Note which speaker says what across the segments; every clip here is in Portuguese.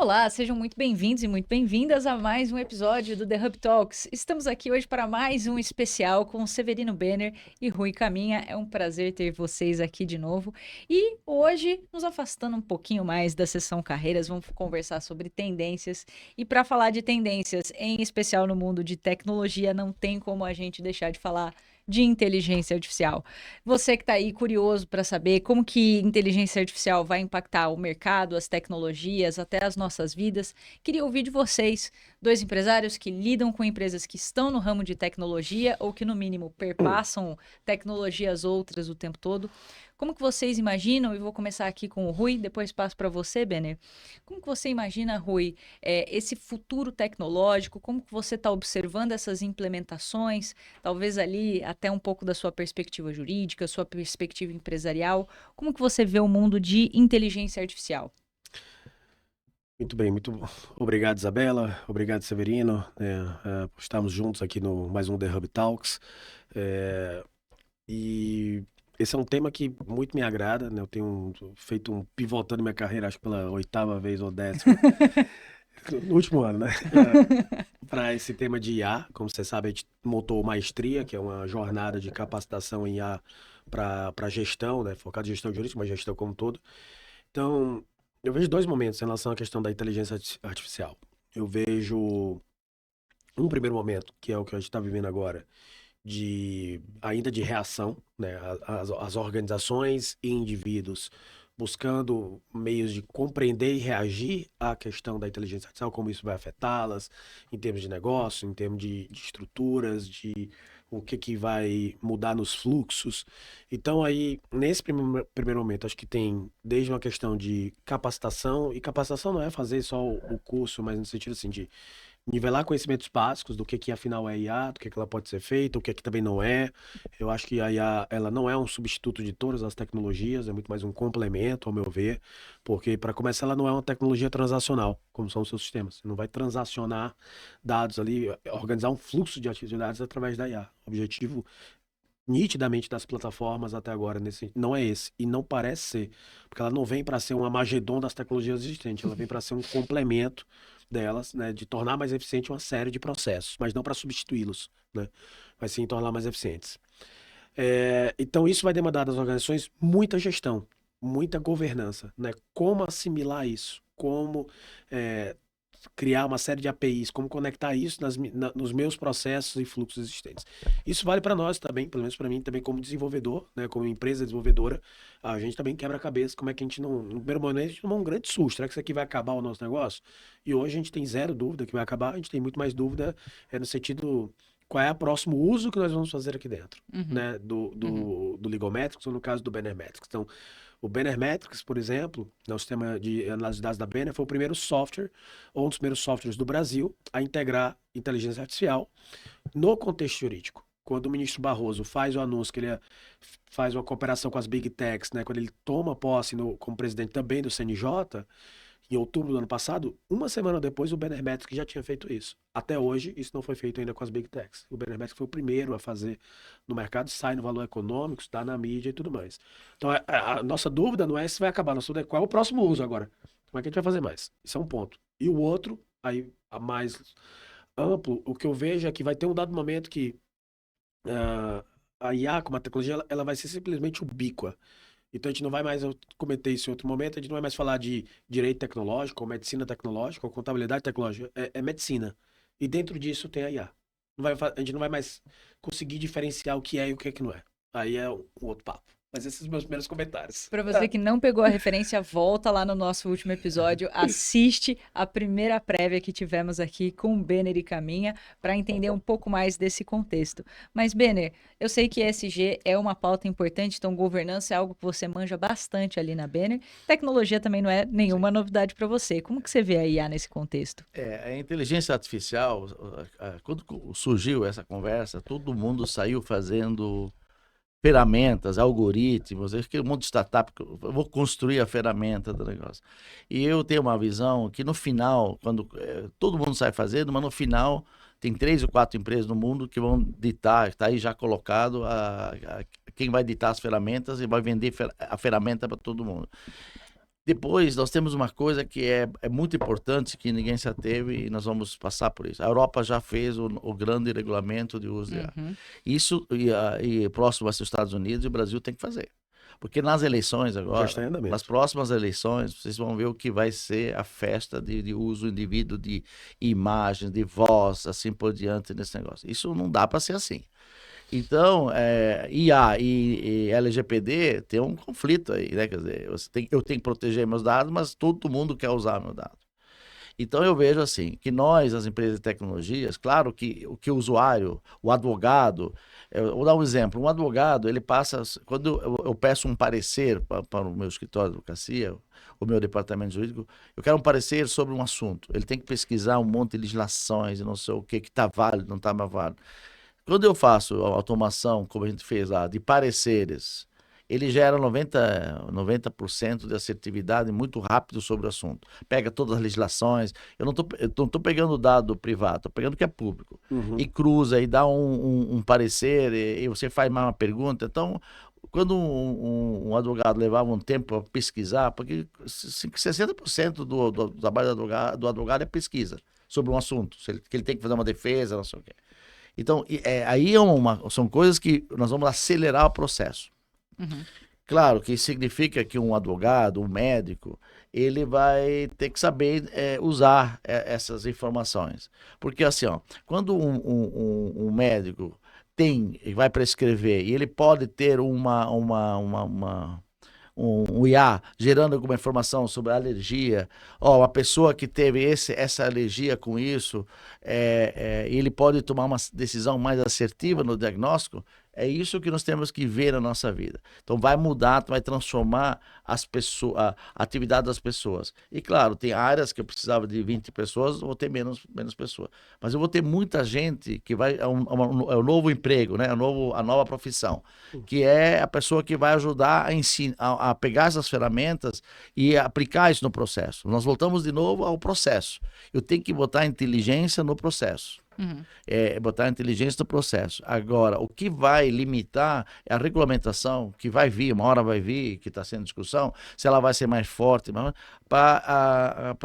Speaker 1: Olá, sejam muito bem-vindos e muito bem-vindas a mais um episódio do The Hub Talks. Estamos aqui hoje para mais um especial com Severino Benner e Rui Caminha. É um prazer ter vocês aqui de novo. E hoje, nos afastando um pouquinho mais da sessão carreiras, vamos conversar sobre tendências. E para falar de tendências, em especial no mundo de tecnologia, não tem como a gente deixar de falar de inteligência artificial. Você que está aí curioso para saber como que inteligência artificial vai impactar o mercado, as tecnologias, até as nossas vidas, queria ouvir de vocês, dois empresários que lidam com empresas que estão no ramo de tecnologia ou que, no mínimo, perpassam tecnologias outras o tempo todo. Como que vocês imaginam, e vou começar aqui com o Rui, depois passo para você, Benner. Como que você imagina, Rui, esse futuro tecnológico? Como que você está observando essas implementações? Talvez ali até um pouco da sua perspectiva jurídica, sua perspectiva empresarial. Como que você vê o mundo de inteligência artificial?
Speaker 2: Muito bem, muito obrigado, Isabela. Obrigado, Severino, por estarmos juntos aqui no mais um The Hub Talks. É, e esse é um tema que muito me agrada, né? Eu tenho feito pivotando minha carreira, acho que pela 8ª vez ou 10ª, no último ano, né? Para esse tema de IA. Como você sabe, a gente montou o Maestria, que é uma jornada de capacitação em IA para gestão, né? Focado em gestão jurídica, mas gestão como um todo. Então, eu vejo dois momentos em relação à questão da inteligência artificial. Eu vejo um primeiro momento, que é o que a gente está vivendo agora, ainda de reação, né? As organizações e indivíduos buscando meios de compreender e reagir à questão da inteligência artificial, como isso vai afetá-las em termos de negócio, em termos de estruturas, de o que vai mudar nos fluxos. Então aí, nesse primeiro momento, acho que tem desde uma questão de capacitação, e capacitação não é fazer só o curso, mas no sentido assim de nivelar conhecimentos básicos do que afinal é IA, do que ela pode ser feita, o que também não é. Eu acho que a IA, ela não é um substituto de todas as tecnologias, é muito mais um complemento, ao meu ver, porque para começar ela não é uma tecnologia transacional, como são os seus sistemas. Você não vai transacionar dados ali, organizar um fluxo de atividades através da IA. O objetivo nitidamente das plataformas até agora não é esse, e não parece ser, porque ela não vem para ser um Armagedon das tecnologias existentes, ela vem para ser um complemento delas, né, de tornar mais eficiente uma série de processos, mas não para substituí-los, né, mas sim tornar mais eficientes. Então isso vai demandar das organizações muita gestão, muita governança, né, como assimilar isso, como é, criar uma série de APIs, como conectar isso nos meus processos e fluxos existentes. Isso vale para nós também, pelo menos para mim também como desenvolvedor, né, como empresa desenvolvedora, a gente também quebra a cabeça como é que a gente não, no primeiro momento a gente tomou um grande susto, será que isso aqui vai acabar o nosso negócio? E hoje a gente tem zero dúvida que vai acabar, a gente tem muito mais dúvida no sentido qual é o próximo uso que nós vamos fazer aqui dentro,
Speaker 1: Uhum,
Speaker 2: né, do,
Speaker 1: uhum.
Speaker 2: do, do Legal Metrics, ou no caso do Banner Metrics. Então, o Banner Metrics, por exemplo, né, o sistema de análise de dados da Banner, foi o primeiro software, ou um dos primeiros softwares do Brasil, a integrar inteligência artificial no contexto jurídico. Quando o ministro Barroso faz o anúncio que ele faz uma cooperação com as Big Techs, né, quando ele toma posse como presidente também do CNJ, em outubro do ano passado, uma semana depois o Banner Metrics já tinha feito isso. Até hoje, isso não foi feito ainda com as Big Techs. O Banner Metrics foi o primeiro a fazer no mercado, sai no valor econômico, está na mídia e tudo mais. Então, a nossa dúvida não é se vai acabar, nossa dúvida é qual é o próximo uso agora. Como é que a gente vai fazer mais? Isso é um ponto. E o outro, aí, a mais amplo, o que eu vejo é que vai ter um dado momento que ah, a IA, como a tecnologia, ela vai ser simplesmente ubíqua. Então a gente não vai mais, eu comentei isso em outro momento, a gente não vai mais falar de direito tecnológico, ou medicina tecnológica, ou contabilidade tecnológica, é medicina. E dentro disso tem a IA. A gente não vai mais conseguir diferenciar o que é e o que é que não é. Aí é um outro papo. Mas esses são os meus primeiros comentários.
Speaker 1: Para você que não pegou a referência, volta lá no nosso último episódio, assiste a primeira prévia que tivemos aqui com o Benner e Caminha para entender um pouco mais desse contexto. Mas, Benner, eu sei que ESG é uma pauta importante, então governança é algo que você manja bastante ali na Benner. Tecnologia também não é
Speaker 3: Sim.
Speaker 1: nenhuma novidade para você. Como que você vê a IA nesse contexto?
Speaker 3: A inteligência artificial, quando surgiu essa conversa, todo mundo saiu fazendo ferramentas, algoritmos, aquele monte de startup, eu vou construir a ferramenta do negócio. E eu tenho uma visão que no final, quando todo mundo sai fazendo, mas no final tem 3 ou 4 empresas no mundo que vão ditar, está aí já colocado quem vai ditar as ferramentas e vai vender a ferramenta para todo mundo. Depois, nós temos uma coisa que é muito importante, que ninguém se ateve, e nós vamos passar por isso. A Europa já fez o grande regulamento de uso de IA.
Speaker 1: Uhum.
Speaker 3: Isso, e próximo vai ser os Estados Unidos, e o Brasil tem que fazer. Porque nas eleições
Speaker 2: Já
Speaker 3: agora,
Speaker 2: está em andamento.
Speaker 3: nas próximas eleições, vocês vão ver o que vai ser a festa de uso indivíduo de imagens, de voz, assim por diante nesse negócio. Isso não dá para ser assim. Então, IA e LGPD tem um conflito aí, né? Quer dizer, eu tenho que proteger meus dados, mas todo mundo quer usar meus dados. Então, eu vejo assim, que nós, as empresas de tecnologias, claro que o usuário, o advogado, eu vou dar um exemplo, um advogado, ele passa, quando eu peço um parecer para o meu escritório de advocacia, o meu departamento jurídico, eu quero um parecer sobre um assunto, ele tem que pesquisar um monte de legislações e não sei o que está válido, não está mais válido. Quando eu faço a automação, como a gente fez lá, de pareceres, ele gera 90% de assertividade muito rápido sobre o assunto. Pega todas as legislações. Eu não tô pegando dado privado, estou pegando o que é público.
Speaker 2: Uhum.
Speaker 3: E cruza e dá um parecer, e você faz mais uma pergunta. Então, quando um advogado levava um tempo para pesquisar, porque 60% do trabalho do advogado é pesquisa sobre um assunto, que ele tem que fazer uma defesa, não sei o quê. Então, aí são coisas que nós vamos acelerar o processo.
Speaker 1: Uhum.
Speaker 3: Claro que significa que um advogado, um médico, ele vai ter que saber usar essas informações. Porque assim, ó, quando um médico vai prescrever e ele pode ter um IA gerando alguma informação sobre a alergia, uma pessoa que teve essa alergia com isso, ele pode tomar uma decisão mais assertiva no diagnóstico. É isso que nós temos que ver na nossa vida. Então vai mudar, vai transformar a atividade das pessoas. E claro, tem áreas que eu precisava de 20 pessoas, eu vou ter menos pessoas. Mas eu vou ter muita gente que vai. É um novo emprego, né? A nova profissão. Que é a pessoa que vai ajudar a pegar essas ferramentas e aplicar isso no processo. Nós voltamos de novo ao processo. Eu tenho que botar inteligência no processo.
Speaker 1: Uhum.
Speaker 3: Botar inteligência no processo. Agora, o que vai limitar é a regulamentação, que vai vir, uma hora vai vir, que está sendo discussão, se ela vai ser mais forte, para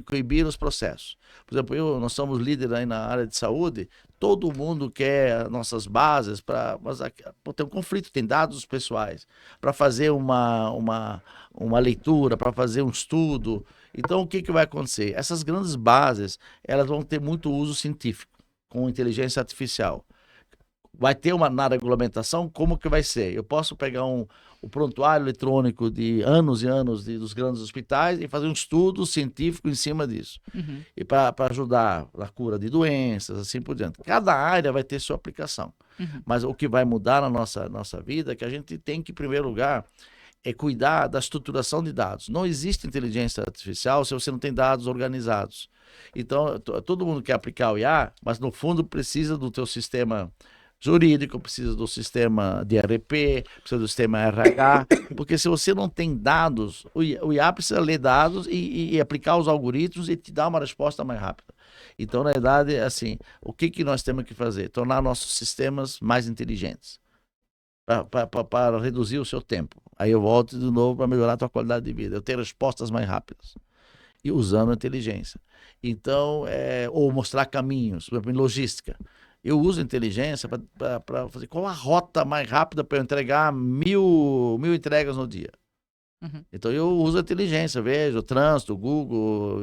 Speaker 3: coibir os processos. Por exemplo, nós somos líderes aí na área de saúde, todo mundo quer nossas bases, mas tem um conflito, tem dados pessoais, para fazer uma leitura, para fazer um estudo. Então, o que vai acontecer? Essas grandes bases, elas vão ter muito uso científico, com inteligência artificial. Vai ter na regulamentação, como que vai ser? Eu posso pegar o prontuário eletrônico de anos e anos dos grandes hospitais e fazer um estudo científico em cima disso.
Speaker 1: Uhum.
Speaker 3: E para ajudar na cura de doenças, assim por diante. Cada área vai ter sua aplicação.
Speaker 1: Uhum.
Speaker 3: Mas o que vai mudar na nossa vida é que a gente tem que, em primeiro lugar, cuidar da estruturação de dados. Não existe inteligência artificial se você não tem dados organizados. Então, todo mundo quer aplicar o IA, mas no fundo precisa do teu sistema jurídico, precisa do sistema de ERP, precisa do sistema RH, porque se você não tem dados, o IA precisa ler dados e aplicar os algoritmos e te dar uma resposta mais rápida. Então, na verdade, assim, o que nós temos que fazer? Tornar nossos sistemas mais inteligentes. Para reduzir o seu tempo. Aí eu volto de novo para melhorar a tua qualidade de vida. Eu ter respostas mais rápidas. E usando a inteligência. Então, ou mostrar caminhos, por exemplo, em logística. Eu uso inteligência para fazer qual a rota mais rápida para eu entregar mil entregas no dia.
Speaker 1: Uhum.
Speaker 3: Então eu uso a inteligência, vejo o trânsito, Google,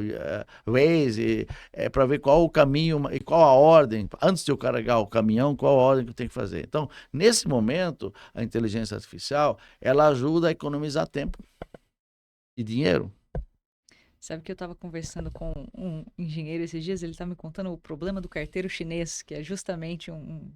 Speaker 3: Waze, para ver qual o caminho e qual a ordem, antes de eu carregar o caminhão, qual a ordem que eu tenho que fazer. Então, nesse momento, a inteligência artificial, ela ajuda a economizar tempo e dinheiro.
Speaker 1: Sabe que eu estava conversando com um engenheiro esses dias, ele está me contando o problema do carteiro chinês, que é justamente um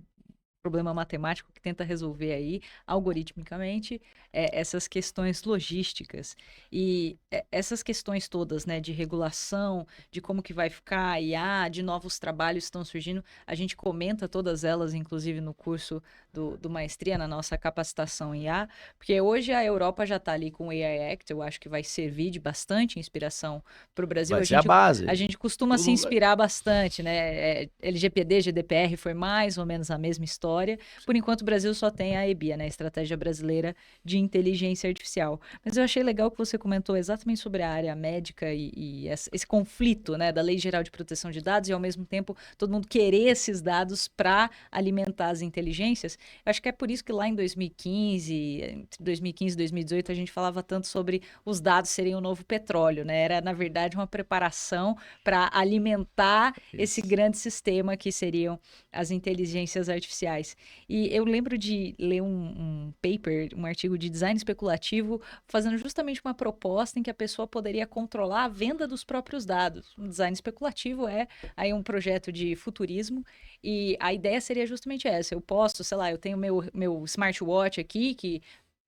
Speaker 1: problema matemático que tenta resolver aí, algoritmicamente, essas questões logísticas. E essas questões todas, né, de regulação, de como que vai ficar a IA, de novos trabalhos que estão surgindo, a gente comenta todas elas, inclusive no curso do Maestria, na nossa capacitação em IA, porque hoje a Europa já está ali com o AI Act, eu acho que vai servir de bastante inspiração para o Brasil.
Speaker 3: Vai ser a base.
Speaker 1: A gente costuma se inspirar bastante, né? LGPD, GDPR foi mais ou menos a mesma história, história. Por enquanto, o Brasil só tem a EBIA, né? Estratégia Brasileira de Inteligência Artificial. Mas eu achei legal que você comentou exatamente sobre a área médica e esse conflito, né, da Lei Geral de Proteção de Dados e, ao mesmo tempo, todo mundo querer esses dados para alimentar as inteligências. Eu acho que é por isso que lá em 2015, entre 2015 e 2018, a gente falava tanto sobre os dados serem o novo petróleo, né? Era, na verdade, uma preparação para alimentar esse grande sistema que seriam as inteligências artificiais. E eu lembro de ler um paper, um artigo de design especulativo, fazendo justamente uma proposta em que a pessoa poderia controlar a venda dos próprios dados. Um design especulativo é aí um projeto de futurismo, e a ideia seria justamente essa. Eu posso, sei lá, eu tenho meu smartwatch aqui, que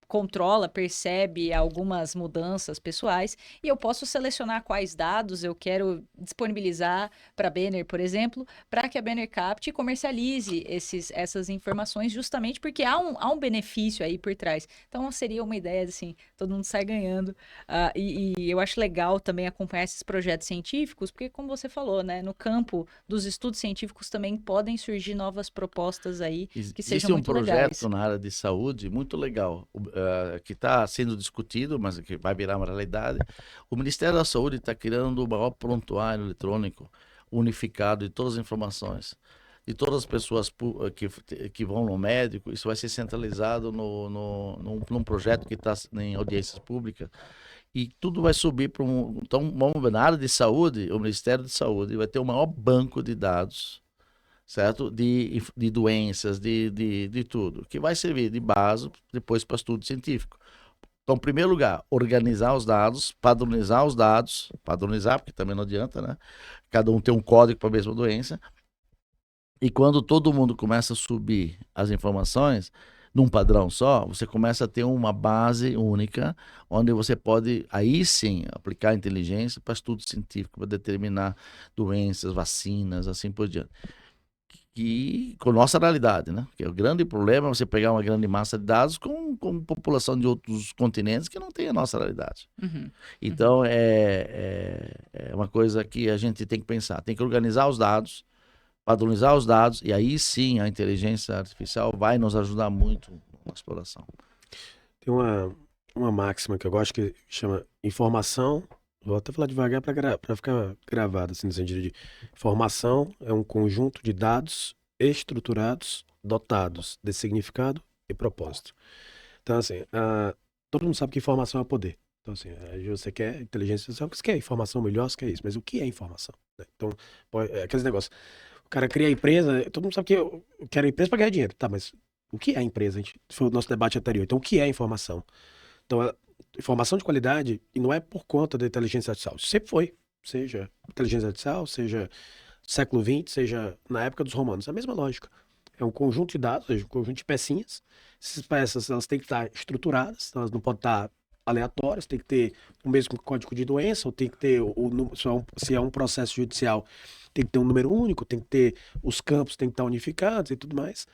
Speaker 1: controla, percebe algumas mudanças pessoais, e eu posso selecionar quais dados eu quero disponibilizar para a Banner, por exemplo, para que a Banner capte e comercialize essas informações, justamente porque há um benefício aí por trás. Então seria uma ideia assim, todo mundo sai ganhando. E eu acho legal também acompanhar esses projetos científicos, porque como você falou, né, no campo dos estudos científicos também podem surgir novas propostas aí que sejam muito legais.
Speaker 3: Existe um projeto na área de saúde muito legal, que está sendo discutido, mas que vai virar uma realidade. O Ministério da Saúde está criando o maior prontuário eletrônico unificado de todas as informações. De todas as pessoas que vão no médico, isso vai ser centralizado num projeto que está em audiências públicas. E tudo vai subir para um... Então, na área de saúde, o Ministério da Saúde vai ter o maior banco de dados, certo? De doenças, de tudo, que vai servir de base depois para estudo científico. Então, em primeiro lugar, organizar os dados, padronizar, porque também não adianta, né? Cada um tem um código para a mesma doença. E quando todo mundo começa a subir as informações num padrão só, você começa a ter uma base única, onde você pode, aí sim, aplicar inteligência para estudo científico, para determinar doenças, vacinas, assim por diante. E com nossa realidade, né? Porque o grande problema é você pegar uma grande massa de dados com população de outros continentes que não tem a nossa realidade. Então, é uma coisa que a gente tem que pensar. Tem que organizar os dados, padronizar os dados, e aí sim a inteligência artificial vai nos ajudar muito na exploração.
Speaker 2: Tem uma máxima que eu gosto que chama informação. Vou até falar devagar para ficar gravado, assim, no sentido de informação é um conjunto de dados estruturados, dotados de significado e propósito. Então, assim, todo mundo sabe que informação é poder. Então, assim, você quer inteligência artificial, você quer informação melhor, você quer isso. Mas o que é informação? Né? Então, aqueles negócios. O cara cria a empresa, todo mundo sabe que eu quero a empresa para ganhar dinheiro. Tá, mas o que é a empresa? Foi o nosso debate anterior. Então, o que é informação? Então, informação de qualidade, e não é por conta da inteligência artificial. Sempre foi. Seja inteligência artificial, seja século XX, seja na época dos romanos. É a mesma lógica. É um conjunto de dados, um conjunto de pecinhas. Essas peças, elas têm que estar estruturadas, elas não podem estar aleatórias, tem que ter o mesmo código de doença, ou tem que ter, se é um processo judicial, tem que ter um número único, tem que ter os campos, tem que estar unificados e tudo mais.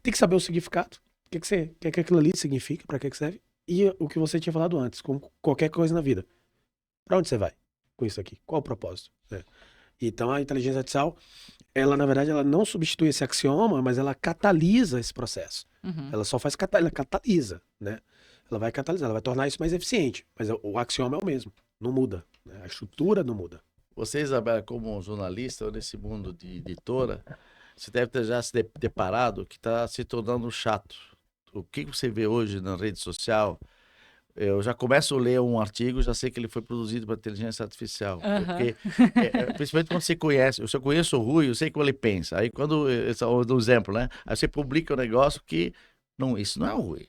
Speaker 2: Tem que saber o significado. O que aquilo ali significa, para que serve. E o que você tinha falado antes, com qualquer coisa na vida. Para onde você vai com isso aqui? Qual o propósito? Então, a inteligência artificial, ela, na verdade, ela não substitui esse axioma, mas ela catalisa esse processo. Ela só faz ela catalisa, né? Ela vai catalisar, ela vai tornar isso mais eficiente. Mas o axioma é o mesmo, não muda. Né? A estrutura não muda.
Speaker 3: Você, Isabela, como jornalista nesse mundo de editora, você deve ter já se deparado que está se tornando chato. O que você vê hoje na rede social, eu já começo a ler um artigo, já sei que ele foi produzido para inteligência artificial. Porque, principalmente quando você conhece, eu conheço o Rui, eu sei como ele pensa. Aí quando, esse é um exemplo, né? Aí você publica um negócio que, não, isso não é o Rui.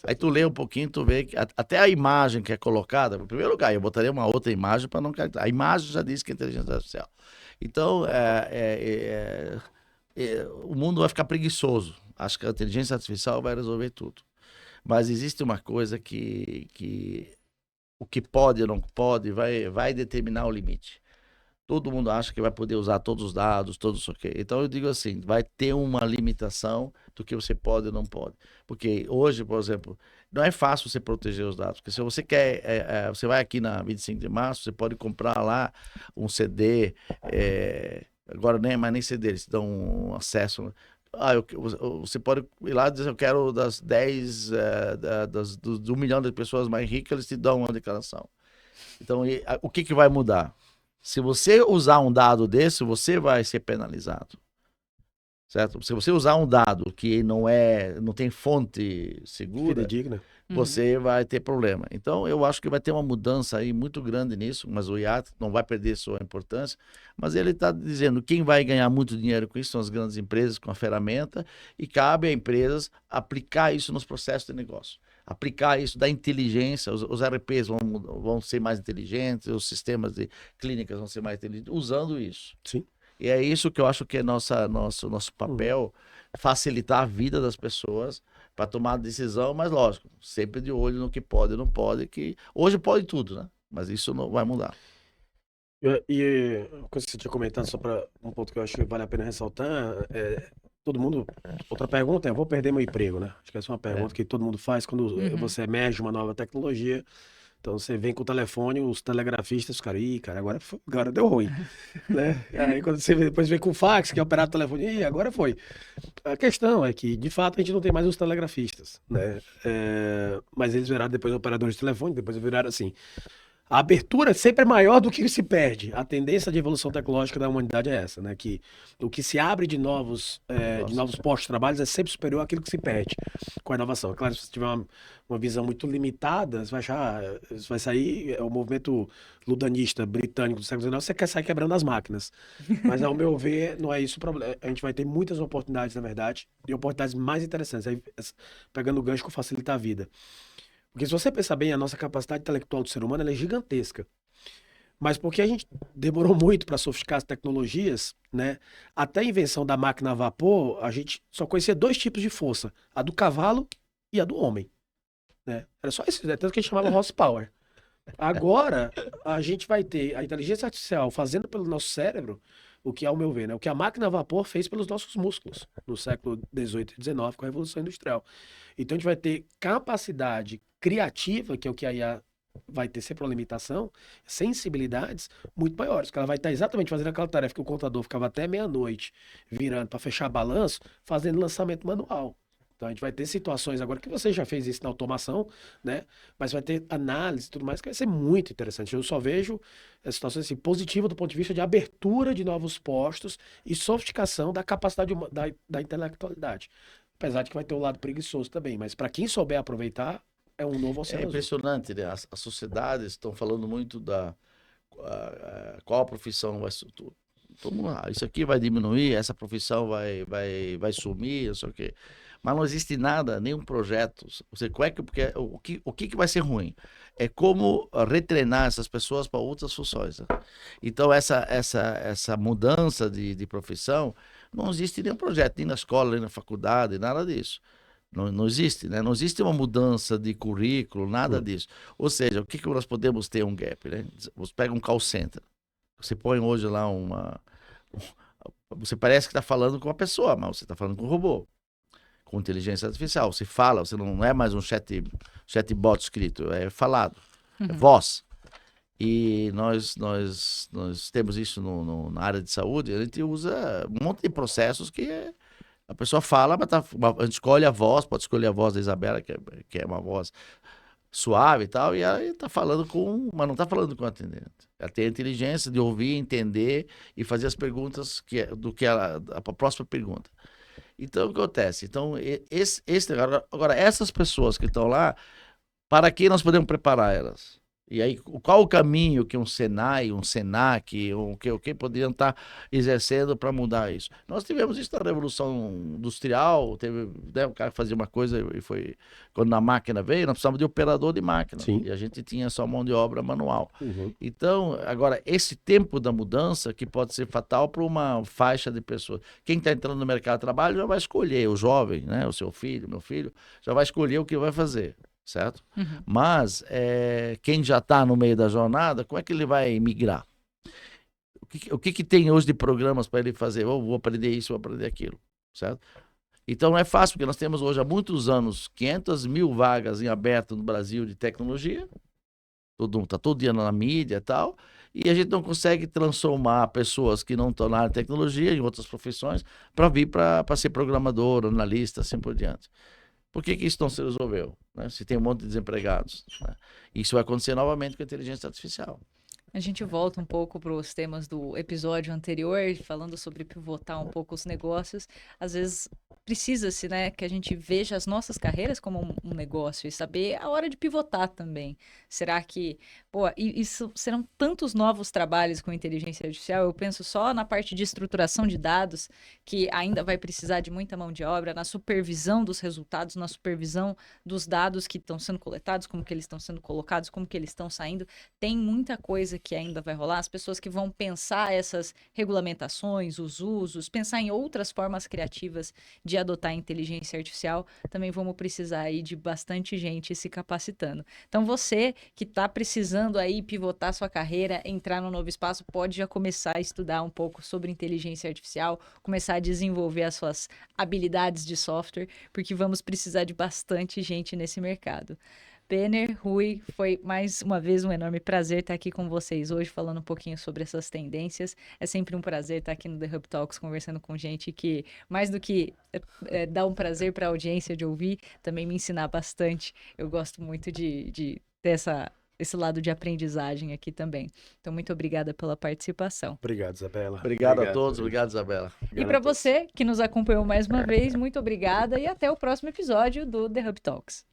Speaker 3: Aí tu lê um pouquinho, tu vê que até a imagem que é colocada, em primeiro lugar, eu botaria uma outra imagem para não cair. A imagem já diz que é inteligência artificial. Então, o mundo vai ficar preguiçoso. Acho que a inteligência artificial vai resolver tudo. Mas existe uma coisa que o que pode ou não pode vai determinar o limite. Todo mundo acha que vai poder usar todos os dados, todos o quê. Então eu digo assim, vai ter uma limitação do que você pode ou não pode. Porque hoje, por exemplo, não é fácil você proteger os dados. Porque se você quer, você vai aqui na 25 de março, você pode comprar lá um CD, agora nem é mais nem CD, eles dão um acesso você pode ir lá e dizer, eu quero das 10, do 1 milhão de pessoas mais ricas, eles te dão uma declaração. Então, o que vai mudar? Se você usar um dado desse, você vai ser penalizado. Certo? Se você usar um dado que não tem fonte segura,
Speaker 2: Fidedigna.
Speaker 3: você vai ter problema. Então, eu acho que vai ter uma mudança aí muito grande nisso, mas o IAT não vai perder sua importância, mas ele está dizendo quem vai ganhar muito dinheiro com isso são as grandes empresas com a ferramenta, e cabe a empresas aplicar isso nos processos de negócio. Aplicar isso da inteligência, os ERPs vão ser mais inteligentes, os sistemas de clínicas vão ser mais inteligentes, usando isso.
Speaker 2: Sim.
Speaker 3: E é isso que eu acho que é nosso papel, facilitar a vida das pessoas para tomar decisão, mas lógico, sempre de olho no que pode e não pode, que hoje pode tudo, né? Mas isso não vai mudar.
Speaker 2: E uma coisa que você tinha comentado, só para um ponto que eu acho que vale a pena ressaltar, todo mundo, outra pergunta eu vou perder meu emprego, né? Acho que essa é uma pergunta que todo mundo faz quando você emerge uma nova tecnologia. Então você vem com o telefone, os telegrafistas, cara, agora deu ruim, né? Aí quando você depois vem com o fax, que é operar o telefone, agora foi. A questão é que, de fato, a gente não tem mais os telegrafistas, né? Mas eles viraram depois operadores de telefone, depois viraram assim. A abertura sempre é maior do que se perde. A tendência de evolução tecnológica da humanidade é essa, né? Que o que se abre de novos postos de trabalho é sempre superior àquilo que se perde com a inovação. Claro, se você tiver uma visão muito limitada, você vai achar, vai sair, o movimento ludanista britânico do século XIX, você quer sair quebrando as máquinas. Mas, ao meu ver, não é isso o problema. A gente vai ter muitas oportunidades, na verdade, e oportunidades mais interessantes. Aí, pegando o gancho que facilita a vida. Porque se você pensar bem, a nossa capacidade intelectual do ser humano ela é gigantesca. Mas porque a gente demorou muito para sofisticar as tecnologias, né? Até a invenção da máquina a vapor, a gente só conhecia 2 tipos de força, a do cavalo e a do homem, né? Era só isso, né? Tanto que a gente chamava horsepower. Agora, a gente vai ter a inteligência artificial fazendo pelo nosso cérebro o que, ao meu ver, né? O que a máquina a vapor fez pelos nossos músculos no século XVIII e XIX com a Revolução Industrial. Então, a gente vai ter capacidade criativa, que é o que a IA vai ter sempre uma limitação, sensibilidades muito maiores, porque ela vai estar exatamente fazendo aquela tarefa que o contador ficava até meia-noite virando para fechar balanço, fazendo lançamento manual. Então a gente vai ter situações agora que você já fez isso na automação, né? Mas vai ter análise e tudo mais que vai ser muito interessante. Eu só vejo essa situação assim, positiva do ponto de vista de abertura de novos postos e sofisticação da capacidade da intelectualidade. Apesar de que vai ter o lado preguiçoso também, mas para quem souber aproveitar, é um novo oceano.
Speaker 3: É impressionante, né? As sociedades estão falando muito qual a profissão vai ser. Todo mundo, isso aqui vai diminuir, essa profissão vai sumir, não sei o quê. Mas não existe nada, nenhum projeto. Você, o que vai ser ruim? É como retreinar essas pessoas para outras funções. Né? Então, essa mudança de profissão, não existe nenhum projeto, nem na escola, nem na faculdade, nada disso. Não existe, né? Não existe uma mudança de currículo, nada disso. Ou seja, o que nós podemos ter um gap, né? Você pega um call center, você põe hoje lá você parece que está falando com uma pessoa, mas você está falando com um robô, com inteligência artificial. Você fala, você não é mais um chatbot escrito, é falado, é voz. E nós temos isso na área de saúde, a gente usa um monte de processos que a pessoa fala, mas a gente escolhe a voz, pode escolher a voz da Isabela, que é uma voz suave e tal, e ela está falando mas não está falando com o atendente. Ela tem a inteligência de ouvir, entender e fazer as perguntas a próxima pergunta. Então, o que acontece? Então, agora, essas pessoas que estão lá, para que nós podemos preparar elas? E aí, qual o caminho que um Senai, um Senac, o que poderiam estar exercendo para mudar isso? Nós tivemos isso na Revolução Industrial, teve, né, o cara fazia uma coisa e foi... Quando a máquina veio, nós precisávamos de operador de máquina.
Speaker 2: Sim.
Speaker 3: E a gente tinha só mão de obra manual. Então, agora, esse tempo da mudança que pode ser fatal para uma faixa de pessoas. Quem está entrando no mercado de trabalho já vai escolher, o jovem, né, o seu filho, meu filho, já vai escolher o que vai fazer. Certo? Mas quem já está no meio da jornada, como é que ele vai migrar? O que tem hoje de programas para ele fazer? Vou aprender isso, vou aprender aquilo, certo? Então não é fácil, porque nós temos hoje há muitos anos 500 mil vagas em aberto no Brasil de tecnologia, está todo dia na mídia e tal, e a gente não consegue transformar pessoas que não estão na área de tecnologia em outras profissões para vir para ser programador, analista, assim por diante. Por que isso não se resolveu, né? Se tem um monte de desempregados, né? Isso vai acontecer novamente com a inteligência artificial.
Speaker 1: A gente volta um pouco para os temas do episódio anterior, falando sobre pivotar um pouco os negócios. Às vezes precisa-se, né, que a gente veja as nossas carreiras como um negócio e saber a hora de pivotar também. Será que, pô, isso serão tantos novos trabalhos com inteligência artificial? Eu penso só na parte de estruturação de dados, que ainda vai precisar de muita mão de obra, na supervisão dos resultados, na supervisão dos dados que estão sendo coletados, como que eles estão sendo colocados, como que eles estão saindo. Tem muita coisa que ainda vai rolar, as pessoas que vão pensar essas regulamentações, os usos, pensar em outras formas criativas de adotar a inteligência artificial, também vamos precisar aí de bastante gente se capacitando. Então você que está precisando aí pivotar sua carreira, entrar no novo espaço, pode já começar a estudar um pouco sobre inteligência artificial, começar a desenvolver as suas habilidades de software, porque vamos precisar de bastante gente nesse mercado. Benner, Rui, foi mais uma vez um enorme prazer estar aqui com vocês hoje, falando um pouquinho sobre essas tendências. É sempre um prazer estar aqui no The Hub Talks, conversando com gente que, mais do que dá um prazer para a audiência de ouvir, também me ensinar bastante. Eu gosto muito de ter esse lado de aprendizagem aqui também. Então, muito obrigada pela participação.
Speaker 2: Obrigado, Isabela.
Speaker 3: Obrigado a todos,
Speaker 2: Isabela.
Speaker 3: obrigado, Isabela.
Speaker 1: E para você que nos acompanhou mais uma vez, muito obrigada e até o próximo episódio do The Hub Talks.